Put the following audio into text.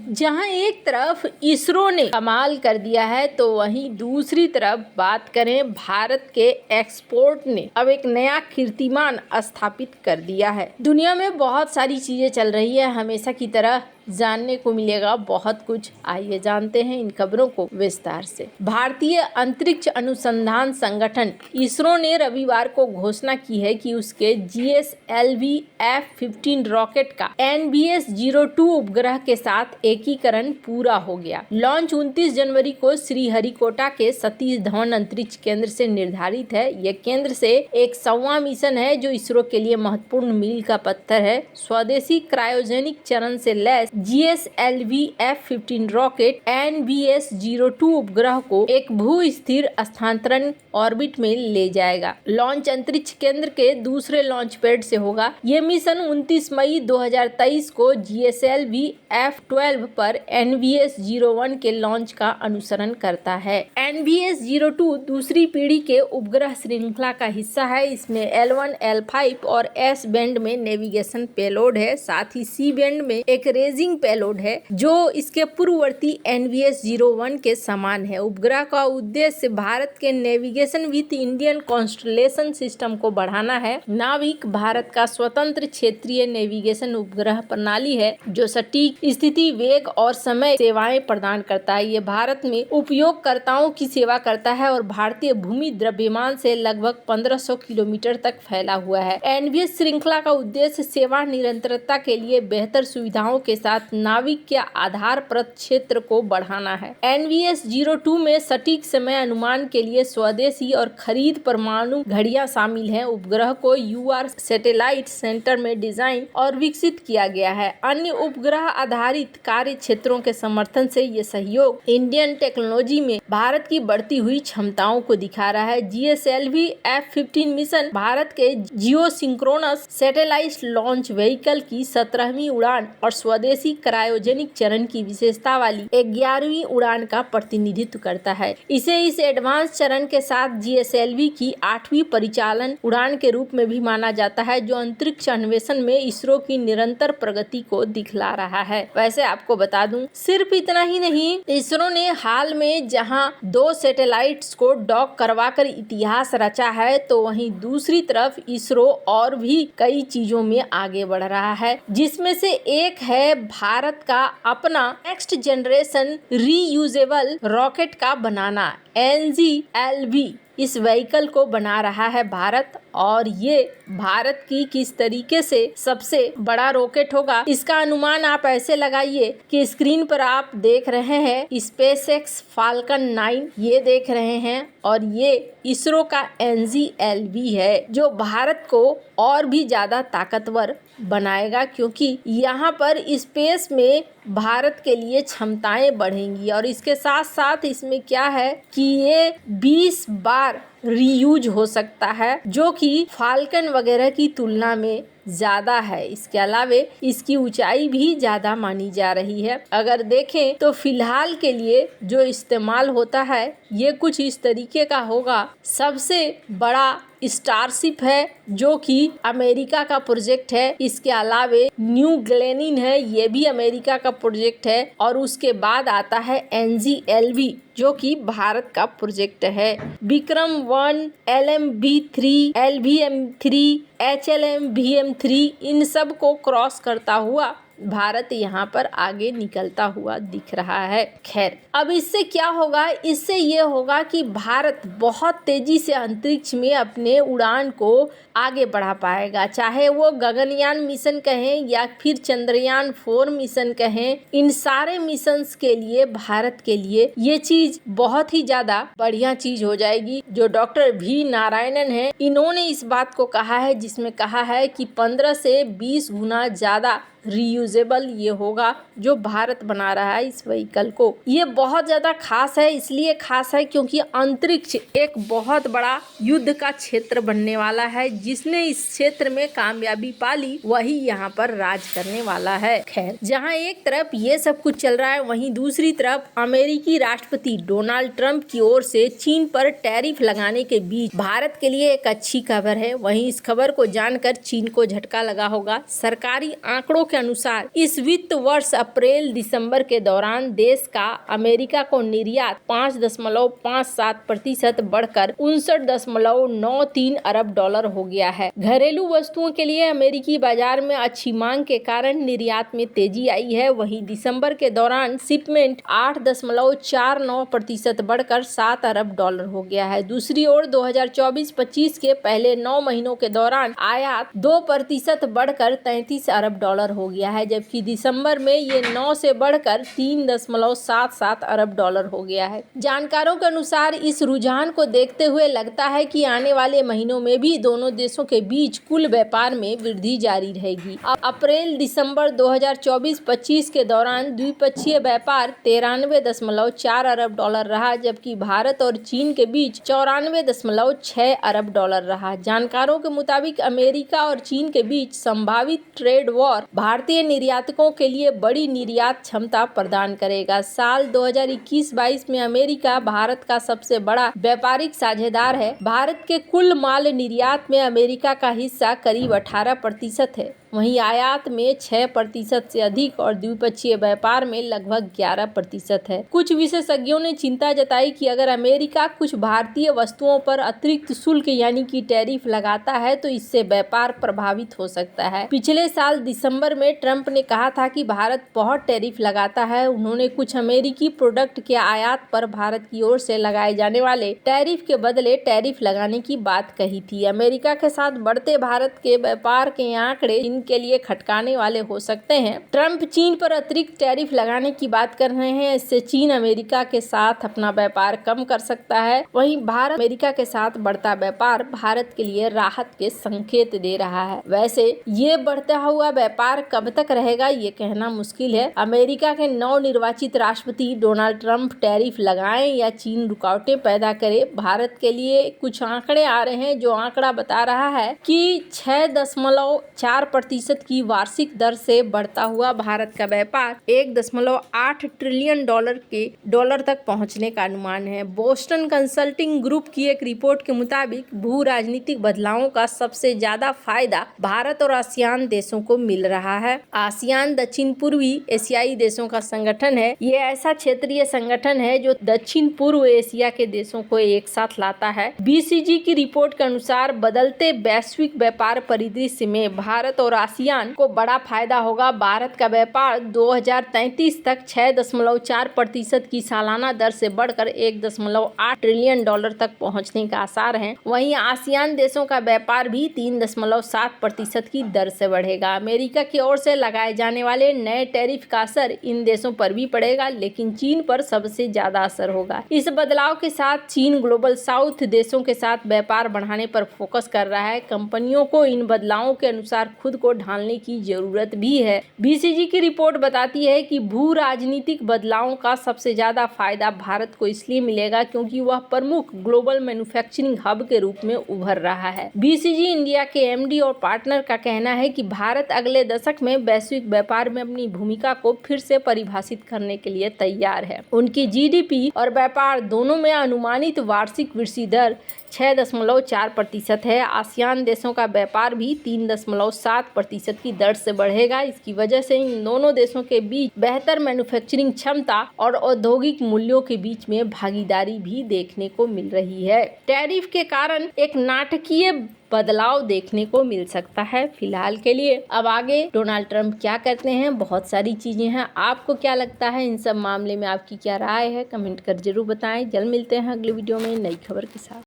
जहां एक तरफ इसरो ने कमाल कर दिया है तो वहीं दूसरी तरफ बात करें भारत के एक्सपोर्ट ने अब एक नया कीर्तिमान स्थापित कर दिया है। दुनिया में बहुत सारी चीजें चल रही है, हमेशा की तरह जानने को मिलेगा बहुत कुछ। आइए जानते हैं इन खबरों को विस्तार से। भारतीय अंतरिक्ष अनुसंधान संगठन इसरो ने रविवार को घोषणा की है कि उसके GSLV F-15 रॉकेट का NBS-02 उपग्रह के साथ एकीकरण पूरा हो गया। लॉन्च 29 जनवरी को श्रीहरिकोटा के सतीश धवन अंतरिक्ष केंद्र से निर्धारित है। यह केंद्र से एक 100वां मिशन है जो इसरो के लिए महत्वपूर्ण मील का पत्थर है। स्वदेशी क्रायोजेनिक चरण से lace GSLV F-15 rocket NBS-02 उपग्रह को एक भू स्थिर स्थानांतरण ऑर्बिट में ले जाएगा। लॉन्च अंतरिक्ष केंद्र के दूसरे लॉन्च पैड से होगा। ये मिशन 29 मई 2023 को GSLV F-12 पर NBS-01 के लॉन्च का अनुसरण करता है। NBS-02 दूसरी पीढ़ी के उपग्रह श्रृंखला का हिस्सा है। इसमें L1, L5 और S बैंड में नेविगेशन पेलोड है, साथ ही C बैंड में एक रेजिंग पेलोड है जो इसके पूर्ववर्ती NBS-01 के समान है। उपग्रह का उद्देश्य भारत के navigation with Indian constellation system को बढ़ाना है। नाविक भारत का स्वतंत्र क्षेत्रीय नेविगेशन उपग्रह प्रणाली है जो सटीक स्थिति, वेग और समय सेवाएं प्रदान करता है। ये भारत में उपयोगकर्ताओं की सेवा करता है और भारतीय भूमि द्रव्यमान से लगभग 1500 किलोमीटर तक फैला हुआ है। NBS श्रृंखला का उद्देश्य सेवा निरंतरता के लिए बेहतर सुविधाओं के साथ नाविक के आधार पर क्षेत्र को बढ़ाना है। NBS-02 में सटीक समय अनुमान के लिए स्वदेशी और खरीद परमाणु घड़ियां शामिल हैं। उपग्रह को UR सैटेलाइट सेंटर में डिजाइन और विकसित किया गया है। अन्य उपग्रह आधारित कार्य क्षेत्रों के समर्थन से ये सहयोग इंडियन टेक्नोलॉजी में भारत की बढ़ती हुई क्षमताओं को दिखा रहा है। GSLV F-15 मिशन भारत के जियोसिंक्रोनस सैटेलाइट लॉन्च व्हीकल की 17वीं उड़ान और स्वदेशी क्रायोजेनिक चरण की विशेषता वाली 11वीं उड़ान का प्रतिनिधित्व करता है। इसे इस एडवांस चरण के साथ GSLV की 8वीं परिचालन उड़ान के रूप में भी माना जाता है जो अंतरिक्ष अन्वेषण में इसरो की निरंतर प्रगति को दिखला रहा है। वैसे आपको बता दूं, सिर्फ इतना ही नहीं, इसरो ने हाल में जहां 2 सैटेलाइट्स को डॉक करवाकर इतिहास रचा है तो वहीं दूसरी तरफ इसरो और भी कई चीजों में आगे बढ़ रहा है, जिसमें से एक है भारत का अपना नेक्स्ट जनरेशन रीयूजेबल रॉकेट का बनाना। NGLV इस व्हीकल को बना रहा है भारत और ये भारत की किस तरीके से सबसे बड़ा रॉकेट होगा इसका अनुमान आप ऐसे लगाइए कि स्क्रीन पर आप देख रहे हैं SpaceX Falcon 9 ये देख रहे हैं और ये इसरो का NGLV है जो भारत को और भी ज्यादा ताकतवर बनाएगा, क्योंकि यहाँ पर स्पेस में भारत के लिए क्षमताएं बढ़ेंगी। और इसके साथ साथ इसमें क्या है कि ये 20 बार रीयूज हो सकता है जो कि फाल्कन वगैरह की तुलना में ज्यादा है। इसके अलावे इसकी ऊंचाई भी ज्यादा मानी जा रही है। अगर देखें तो फिलहाल के लिए जो इस्तेमाल होता है ये कुछ इस तरीके का होगा। सबसे बड़ा स्टारशिप है जो कि अमेरिका का प्रोजेक्ट है। इसके अलावे न्यू ग्लेनिन है, ये भी अमेरिका का प्रोजेक्ट है। और उसके बाद आता है NGLV जो कि भारत का प्रोजेक्ट है। विक्रम 1, LMV3, LVM3, HLM-VM3 इन सब को क्रॉस करता हुआ भारत यहाँ पर आगे निकलता हुआ दिख रहा है। खैर, अब इससे क्या होगा? इससे ये होगा कि भारत बहुत तेजी से अंतरिक्ष में अपने उड़ान को आगे बढ़ा पाएगा, चाहे वो गगनयान मिशन कहें या फिर चंद्रयान 4 मिशन कहें। इन सारे मिशंस के लिए भारत के लिए ये चीज बहुत ही ज्यादा बढ़िया चीज हो जाएगी। जो डॉक्टर V नारायणन है, इन्होंने इस बात को कहा है, जिसमें कहा है कि 15 से 20 गुना ज्यादा रीयूजेबल ये होगा जो भारत बना रहा है इस व्हीकल को। ये बहुत ज्यादा खास है, इसलिए खास है क्योंकि अंतरिक्ष एक बहुत बड़ा युद्ध का क्षेत्र बनने वाला है। जिसने इस क्षेत्र में कामयाबी पाली वही यहाँ पर राज करने वाला है। खैर, जहाँ एक तरफ ये सब कुछ चल रहा है वहीं दूसरी तरफ अमेरिकी राष्ट्रपति डोनाल्ड ट्रंप की ओर से चीन पर टैरिफ लगाने के बीच भारत के लिए एक अच्छी खबर है। वहीं इस खबर को जानकर चीन को झटका लगा होगा। सरकारी आंकड़ों के के अनुसार इस वित्त वर्ष अप्रैल दिसंबर के दौरान देश का अमेरिका को निर्यात 5.57% बढ़कर 59.93 अरब डॉलर हो गया है। घरेलू वस्तुओं के लिए अमेरिकी बाजार में अच्छी मांग के कारण निर्यात में तेजी आई है। वहीं दिसंबर के दौरान शिपमेंट 8.49% बढ़कर 7 अरब डॉलर हो गया है। दूसरी ओर 2024-25 के पहले 9 महीनों के दौरान आयात 2% बढ़कर 33 अरब डॉलर हो गया है, जबकि दिसंबर में ये 9 से बढ़कर 3.77 अरब डॉलर हो गया है। जानकारों के अनुसार इस रुझान को देखते हुए लगता है कि आने वाले महीनों में भी दोनों देशों के बीच कुल व्यापार में वृद्धि जारी रहेगी। अप्रैल दिसंबर 2024-25 के दौरान द्विपक्षीय व्यापार 93.4 अरब डॉलर रहा, जबकि भारत और चीन के बीच 94.6 अरब डॉलर रहा। जानकारों के मुताबिक अमेरिका और चीन के बीच संभावित ट्रेड वॉर भारतीय निर्यातकों के लिए बड़ी निर्यात क्षमता प्रदान करेगा। साल 2021-22 में अमेरिका भारत का सबसे बड़ा व्यापारिक साझेदार है। भारत के कुल माल निर्यात में अमेरिका का हिस्सा करीब 18% है। वहीं आयात में 6% से अधिक और द्विपक्षीय व्यापार में लगभग 11% है। कुछ विशेषज्ञों ने चिंता जताई कि अगर अमेरिका कुछ भारतीय वस्तुओं पर अतिरिक्त शुल्क यानी कि टैरिफ लगाता है तो इससे व्यापार प्रभावित हो सकता है। पिछले साल दिसंबर में ट्रंप ने कहा था कि भारत बहुत टैरिफ लगाता है। उन्होंने कुछ अमेरिकी प्रोडक्ट के आयात पर भारत की ओर से लगाए जाने वाले टैरिफ के बदले टैरिफ लगाने की बात कही थी। अमेरिका के साथ बढ़ते भारत के व्यापार के आंकड़े के लिए खटकाने वाले हो सकते हैं। ट्रंप चीन पर अतिरिक्त टैरिफ लगाने की बात कर रहे हैं। इससे चीन अमेरिका के साथ अपना व्यापार कम कर सकता है। वहीं भारत अमेरिका के साथ बढ़ता व्यापार भारत के लिए राहत के संकेत दे रहा है। वैसे ये बढ़ता हुआ व्यापार कब तक रहेगा ये कहना मुश्किल है। अमेरिका के नवनिर्वाचित राष्ट्रपति डोनाल्ड ट्रंप टैरिफ लगाएं या चीन रुकावटें पैदा करे, भारत के लिए कुछ आंकड़े आ रहे हैं जो आंकड़ा बता रहा है कि 6.4% की वार्षिक दर से बढ़ता हुआ भारत का व्यापार 1.8 ट्रिलियन डॉलर तक पहुंचने का अनुमान है। बोस्टन कंसल्टिंग ग्रुप की एक रिपोर्ट के मुताबिक भू राजनीतिक बदलावों का सबसे ज्यादा फायदा भारत और आसियान देशों को मिल रहा है। आसियान दक्षिण पूर्वी एशियाई देशों का संगठन है। ये ऐसा क्षेत्रीय संगठन है जो दक्षिण पूर्व एशिया के देशों को एक साथ लाता है। BCG की रिपोर्ट के अनुसार बदलते वैश्विक व्यापार परिदृश्य में भारत और आसियान को बड़ा फायदा होगा। भारत का व्यापार 2033 तक 6.4% की सालाना दर से बढ़कर 1.8 ट्रिलियन डॉलर तक पहुंचने का आसार है। वहीं आसियान देशों का व्यापार भी 3.7% की दर से बढ़ेगा। अमेरिका की ओर से लगाए जाने वाले नए टैरिफ का असर इन देशों पर भी पड़ेगा, लेकिन चीन पर सबसे ज्यादा असर होगा। इस बदलाव के साथ चीन ग्लोबल साउथ देशों के साथ व्यापार बढ़ाने पर फोकस कर रहा है। कंपनियों को इन बदलावों के अनुसार खुद को ढालने की जरूरत भी है। BCG की रिपोर्ट बताती है कि भू राजनीतिक बदलावों का सबसे ज्यादा फायदा भारत को इसलिए मिलेगा क्योंकि वह प्रमुख ग्लोबल मैन्युफैक्चरिंग हब के रूप में उभर रहा है। BCG इंडिया के MD और पार्टनर का कहना है कि भारत अगले दशक में वैश्विक व्यापार में अपनी भूमिका को फिर से परिभाषित करने के लिए तैयार है। उनकी GDP और व्यापार दोनों में अनुमानित वार्षिक वृद्धि दर 6.4% है। आसियान देशों का व्यापार भी 3.7% की दर से बढ़ेगा। इसकी वजह से इन दोनों देशों के बीच बेहतर मैन्युफैक्चरिंग क्षमता और औद्योगिक मूल्यों के बीच में भागीदारी भी देखने को मिल रही है। टैरिफ के कारण एक नाटकीय बदलाव देखने को मिल सकता है फिलहाल के लिए। अब आगे डोनाल्ड ट्रंप क्या करते हैं, बहुत सारी चीजें हैं। आपको क्या लगता है इन सब मामले में, आपकी क्या राय है, कमेंट कर जरूर बताएं। जल्द मिलते हैं अगले वीडियो में नई खबर के साथ।